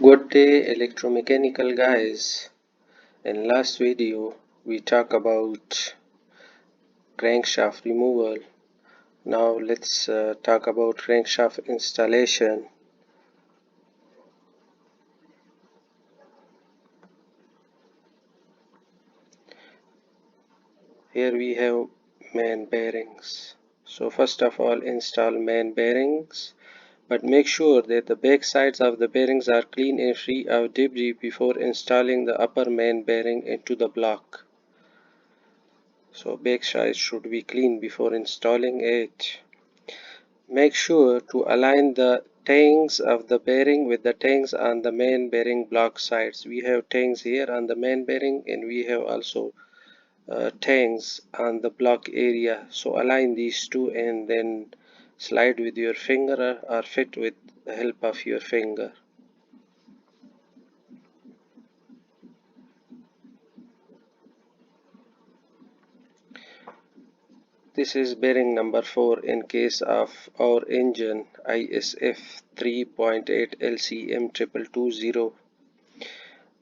Good day, electromechanical guys. In last video we talked about crankshaft removal. Now let's talk about crankshaft installation. Here we have main bearings. So first of all, install main bearings, but make sure that the back sides of the bearings are clean and free of debris before installing the upper main bearing into the block. So back sides should be clean before installing it. Make sure to align the tangs of the bearing with the tangs on the main bearing block sides. We have tangs here on the main bearing, and we have also tangs on the block area. So align these two and then slide with your finger or fit with the help of your finger. This is bearing number 4 in case of our engine ISF 3.8 LCM 2220.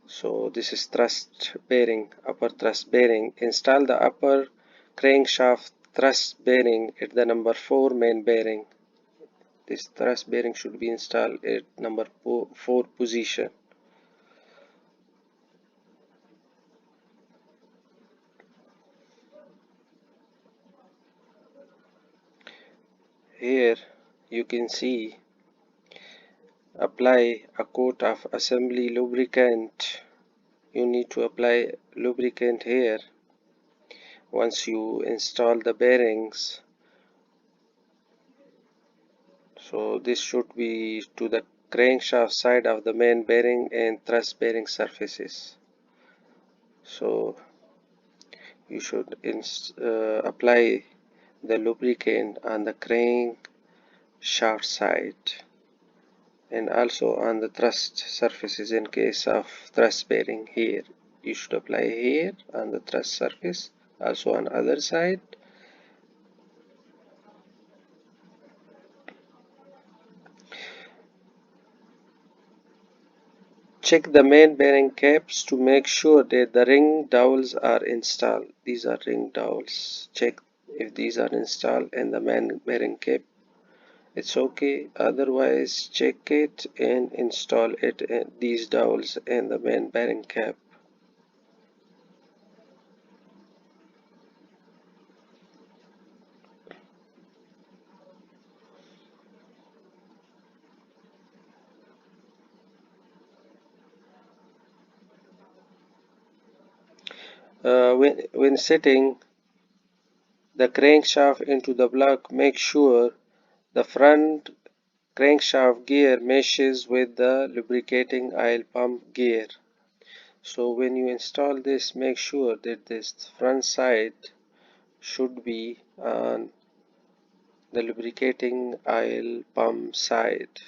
So this is thrust bearing, upper thrust bearing. Install the upper crankshaft thrust bearing at the number 4 main bearing. This thrust bearing should be installed at number 4 position. Here you can see apply a coat of assembly lubricant. You need to apply lubricant here once you install the bearings. So this should be to the crankshaft side of the main bearing and thrust bearing surfaces. So you should apply the lubricant on the crankshaft side and also on the thrust surfaces. In case of thrust bearing, here you should apply here on the thrust surface, also on other side. Check the main bearing caps to make sure that the ring dowels are installed. These are ring dowels. Check if these are installed and the main bearing cap. It's okay. Otherwise, check it and install it. These dowels and the main bearing cap. When setting the crankshaft into the block, make sure the front crankshaft gear meshes with the lubricating oil pump gear. So when you install this, make sure that this front side should be on the lubricating oil pump side.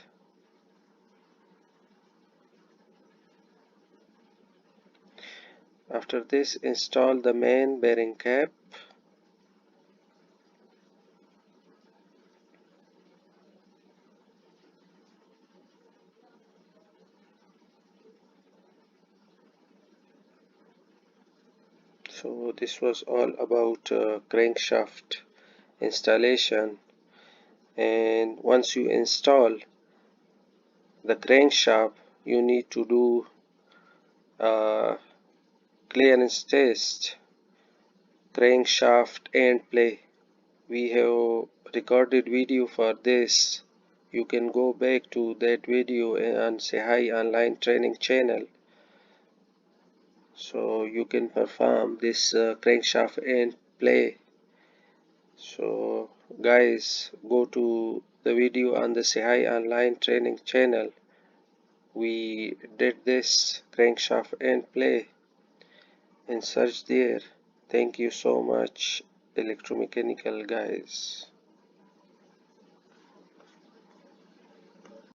After this, install the main bearing cap. So this was all about crankshaft installation. And once you install the crankshaft, you need to do clearance test, crankshaft and play. We have recorded video for this. You can go back to that video and say hi online training channel, so you can perform this crankshaft and play. So guys, go to the video on the say hi online training channel. We did this crankshaft and play and search there. Thank you so much, electromechanical guys.